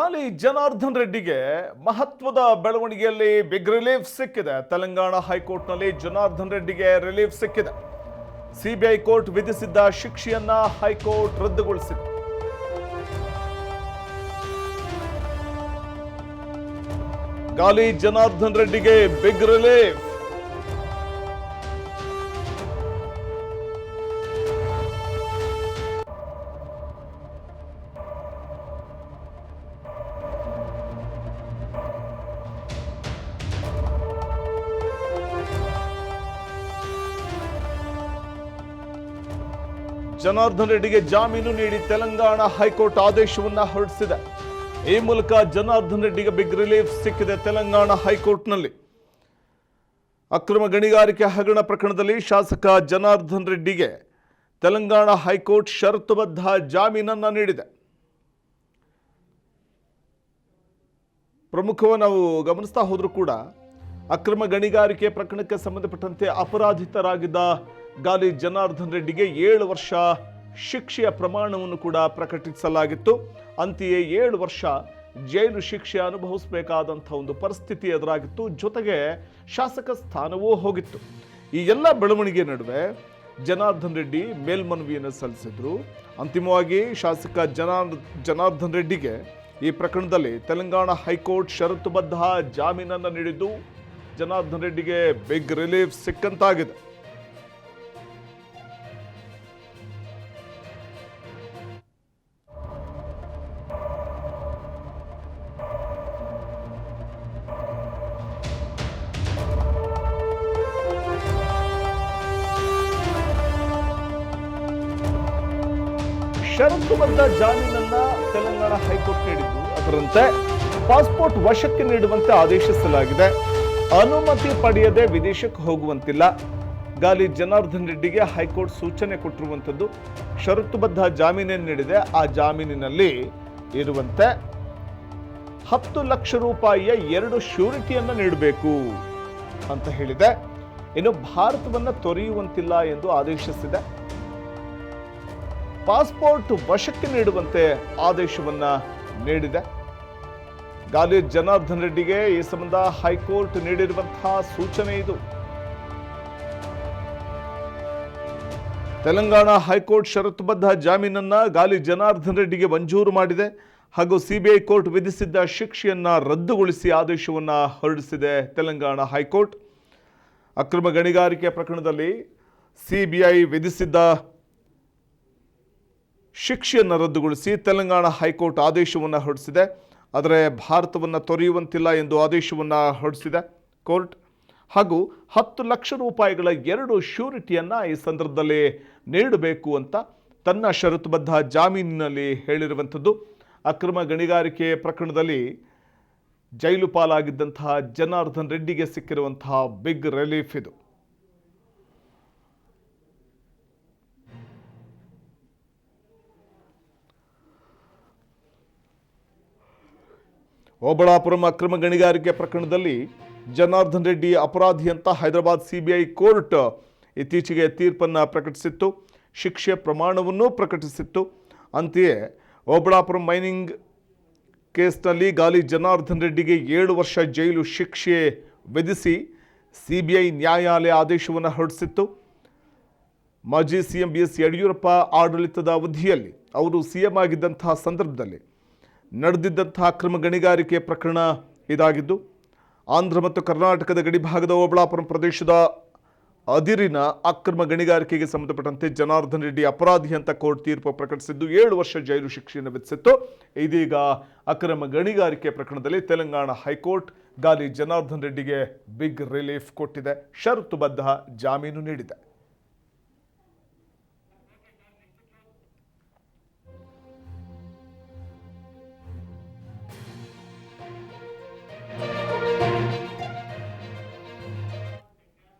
ಅಲ್ಲಿ ಜನಾರ್ದನ್ ರೆಡ್ಡಿಗೆ ಮಹತ್ವದ ಬೆಳವಣಿಗೆಯಲ್ಲಿ ಬಿಗ್ ರಿಲೀಫ್ ಸಿಕ್ಕಿದೆ. ತೆಲಂಗಾಣ ಹೈಕೋರ್ಟ್ನಲ್ಲಿ ಜನಾರ್ದನ್ ರೆಡ್ಡಿಗೆ ರಿಲೀಫ್ ಸಿಕ್ಕಿದೆ. ಸಿಬಿಐ ಕೋರ್ಟ್ ವಿಧಿಸಿದ್ದ ಶಿಕ್ಷೆಯನ್ನ ಹೈಕೋರ್ಟ್ ರದ್ದುಗೊಳಿಸಿದೆ. ಗಾಲಿ ಜನಾರ್ದನ್ ರೆಡ್ಡಿಗೆ ಬಿಗ್ ರಿಲೀಫ್. ಜನಾರ್ದನ್ ರೆಡ್ಡಿಗೆ ಜಾಮೀನು ನೀಡಿ ತೆಲಂಗಾಣ ಹೈಕೋರ್ಟ್ ಆದೇಶವನ್ನ ಹೊರಡಿಸಿದೆ. ಈ ಮೂಲಕ ಜನಾರ್ದನ್ ರೆಡ್ಡಿಗೆ ಬಿಗ್ ರಿಲೀಫ್ ಸಿಕ್ಕಿದೆ. ತೆಲಂಗಾಣ ಹೈಕೋರ್ಟ್ನಲ್ಲಿ ಅಕ್ರಮ ಗಣಿಗಾರಿಕೆ ಹಗರಣ ಪ್ರಕರಣದಲ್ಲಿ ಶಾಸಕ ಜನಾರ್ದನ್ ರೆಡ್ಡಿಗೆ ತೆಲಂಗಾಣ ಹೈಕೋರ್ಟ್ ಷರತ್ತುಬದ್ಧ ಜಾಮೀನನ್ನ ನೀಡಿದೆ. ಪ್ರಮುಖವಾಗಿ ನಾವು ಗಮನಿಸ್ತಾ ಹೋದ್ರೂ ಕೂಡ ಅಕ್ರಮ ಗಣಿಗಾರಿಕೆ ಪ್ರಕರಣಕ್ಕೆ ಸಂಬಂಧಪಟ್ಟಂತೆ ಅಪರಾಧಿತರಾಗಿದ್ದ ಗಾಲಿ ಜನಾರ್ದನ್ ರೆಡ್ಡಿಗೆ 7 ವರ್ಷ ಶಿಕ್ಷೆಯ ಪ್ರಮಾಣವನ್ನು ಕೂಡ ಪ್ರಕಟಿಸಲಾಗಿತ್ತು. ಅಂತೆಯೇ 7 ವರ್ಷ ಜೈಲು ಶಿಕ್ಷೆ ಅನುಭವಿಸಬೇಕಾದಂಥ ಒಂದು ಪರಿಸ್ಥಿತಿ ಎದುರಾಗಿತ್ತು. ಜೊತೆಗೆ ಶಾಸಕ ಸ್ಥಾನವೂ ಹೋಗಿತ್ತು. ಈ ಎಲ್ಲ ಬೆಳವಣಿಗೆ ನಡುವೆ ಜನಾರ್ದನ್ ರೆಡ್ಡಿ ಮೇಲ್ಮನವಿಯನ್ನು ಸಲ್ಲಿಸಿದ್ರು. ಅಂತಿಮವಾಗಿ ಶಾಸಕ ಜನಾರ್ದನ್ ರೆಡ್ಡಿಗೆ ಈ ಪ್ರಕರಣದಲ್ಲಿ ತೆಲಂಗಾಣ ಹೈಕೋರ್ಟ್ ಷರತ್ತುಬದ್ಧ ಜಾಮೀನನ್ನು ನೀಡಿದ್ದು ಜನಾರ್ದನ್ ರೆಡ್ಡಿಗೆ ಬಿಗ್ ರಿಲೀಫ್ ಸಿಕ್ಕಂತಾಗಿದೆ. ಷರತ್ತುಬದ್ಧ ಜಾಮೀನನ್ನ ತೆಲಂಗಾಣ ಹೈಕೋರ್ಟ್ ನೀಡಿದ್ದು, ಅದರಂತೆ ಪಾಸ್ಪೋರ್ಟ್ ವಶಕ್ಕೆ ನೀಡುವಂತೆ ಆದೇಶಿಸಲಾಗಿದೆ. ಅನುಮತಿ ಪಡೆಯದೆ ವಿದೇಶಕ್ಕೆ ಹೋಗುವಂತಿಲ್ಲ. ಗಾಲಿ ಜನಾರ್ದನ್ ರೆಡ್ಡಿಗೆ ಹೈಕೋರ್ಟ್ ಸೂಚನೆ ಕೊಟ್ಟಿರುವಂಥದ್ದು. ಷರತ್ತುಬದ್ಧ ಜಾಮೀನನ್ನು ನೀಡಿದೆ. ಆ ಜಾಮೀನಿನಲ್ಲಿ ಇರುವಂತೆ 10 ಲಕ್ಷ ರೂಪಾಯಿಯ 2 ಶ್ಯೂರಿಟಿಯನ್ನು ನೀಡಬೇಕು ಅಂತ ಹೇಳಿದೆ. ಇನ್ನು ಭಾರತವನ್ನು ತೊರೆಯುವಂತಿಲ್ಲ ಎಂದು ಆದೇಶಿಸಿದೆ. ಪಾಸ್ಪೋರ್ಟ್ ವಶಕ್ಕೆ ನೀಡುವಂತೆ ಆದೇಶವನ್ನ ನೀಡಿದೆ. ಗಾಲಿ ಜನಾರ್ದನ್ ರೆಡ್ಡಿಗೆ ಈ ಸಂಬಂಧ ಹೈಕೋರ್ಟ್ ನೀಡಿರುವಂತಹ ಸೂಚನೆ ಇದು. ತೆಲಂಗಾಣ ಹೈಕೋರ್ಟ್ ಷರತ್ತುಬದ್ಧ ಜಾಮೀನನ್ನ ಗಾಲಿ ಜನಾರ್ದನ್ ರೆಡ್ಡಿಗೆ ಮಂಜೂರು ಮಾಡಿದೆ. ಹಾಗೂ ಸಿಬಿಐ ಕೋರ್ಟ್ ವಿಧಿಸಿದ್ದ ಶಿಕ್ಷೆಯನ್ನ ರದ್ದುಗೊಳಿಸಿ ಆದೇಶವನ್ನ ಹೊರಡಿಸಿದೆ ತೆಲಂಗಾಣ ಹೈಕೋರ್ಟ್. ಅಕ್ರಮ ಗಣಿಗಾರಿಕೆ ಪ್ರಕರಣದಲ್ಲಿ ಸಿಬಿಐ ವಿಧಿಸಿದ್ದ ಶಿಕ್ಷೆಯನ್ನು ರದ್ದುಗೊಳಿಸಿ ತೆಲಂಗಾಣ ಹೈಕೋರ್ಟ್ ಆದೇಶವನ್ನು ಹೊರಡಿಸಿದೆ. ಆದರೆ ಭಾರತವನ್ನು ತೊರೆಯುವಂತಿಲ್ಲ ಎಂದು ಆದೇಶವನ್ನು ಹೊರಡಿಸಿದೆ ಕೋರ್ಟ್. ಹಾಗೂ 10 ಲಕ್ಷ ರೂಪಾಯಿಗಳ 2 ಶ್ಯೂರಿಟಿಯನ್ನು ಈ ಸಂದರ್ಭದಲ್ಲಿ ನೀಡಬೇಕು ಅಂತ ತನ್ನ ಷರತ್ತುಬದ್ಧ ಜಾಮೀನಿನಲ್ಲಿ ಹೇಳಿರುವಂಥದ್ದು. ಅಕ್ರಮ ಗಣಿಗಾರಿಕೆ ಪ್ರಕರಣದಲ್ಲಿ ಜೈಲು ಪಾಲಾಗಿದ್ದಂತಹ ಜನಾರ್ದನ್ ರೆಡ್ಡಿಗೆ ಸಿಕ್ಕಿರುವಂತಹ ಬಿಗ್ ರಿಲೀಫ್ ಇದು. ಓಬಳಾಪುರಂ ಅಕ್ರಮ ಗಣಿಗಾರಿಕೆ ಪ್ರಕರಣದಲ್ಲಿ ಜನಾರ್ದನ್ ರೆಡ್ಡಿ ಅಪರಾಧಿ ಅಂತ ಹೈದರಾಬಾದ್ ಸಿಬಿಐ ಕೋರ್ಟ್ ಇತ್ತೀಚೆಗೆ ತೀರ್ಪನ್ನು ಪ್ರಕಟಿಸಿತ್ತು. ಶಿಕ್ಷೆ ಪ್ರಮಾಣವನ್ನು ಪ್ರಕಟಿಸಿತ್ತು. ಅಂತೆಯೇ ಓಬಳಾಪುರಂ ಮೈನಿಂಗ್ ಕೇಸ್ನಲ್ಲಿ ಗಾಲಿ ಜನಾರ್ದನ್ ರೆಡ್ಡಿಗೆ 7 ವರ್ಷ ಜೈಲು ಶಿಕ್ಷೆ ವಿಧಿಸಿ ಸಿಬಿಐ ನ್ಯಾಯಾಲಯ ಆದೇಶವನ್ನು ಹೊರಡಿಸಿತ್ತು. ಮಾಜಿ ಸಿಎಂ ಬಿಎಸ್ ಯಡಿಯೂರಪ್ಪ ಆಡಳಿತದ ಅವಧಿಯಲ್ಲಿ ಅವರು ಸಿಎಂ ಆಗಿದ್ದಂತಹ ಸಂದರ್ಭದಲ್ಲಿ ನಡೆದಿದ್ದಂತಹ ಅಕ್ರಮ ಗಣಿಗಾರಿಕೆ ಪ್ರಕರಣ ಇದಾಗಿದ್ದು, ಆಂಧ್ರ ಮತ್ತು ಕರ್ನಾಟಕದ ಗಡಿಭಾಗದ ಓಬಳಾಪುರಂ ಪ್ರದೇಶದ ಅದಿರಿನ ಅಕ್ರಮ ಗಣಿಗಾರಿಕೆಗೆ ಸಂಬಂಧಪಟ್ಟಂತೆ ಜನಾರ್ದನ್ ರೆಡ್ಡಿ ಅಪರಾಧಿ ಅಂತ ಕೋರ್ಟ್ ತೀರ್ಪು ಪ್ರಕಟಿಸಿದ್ದು 7 ವರ್ಷ ಜೈಲು ಶಿಕ್ಷೆಯನ್ನು ವಿಧಿಸಿತ್ತು. ಇದೀಗ ಅಕ್ರಮ ಗಣಿಗಾರಿಕೆ ಪ್ರಕರಣದಲ್ಲಿ ತೆಲಂಗಾಣ ಹೈಕೋರ್ಟ್ ಗಾಲಿ ಜನಾರ್ದನ್ ರೆಡ್ಡಿಗೆ ಬಿಗ್ ರಿಲೀಫ್ ಕೊಟ್ಟಿದೆ. ಷರತ್ತುಬದ್ಧ ಜಾಮೀನು ನೀಡಿದೆ.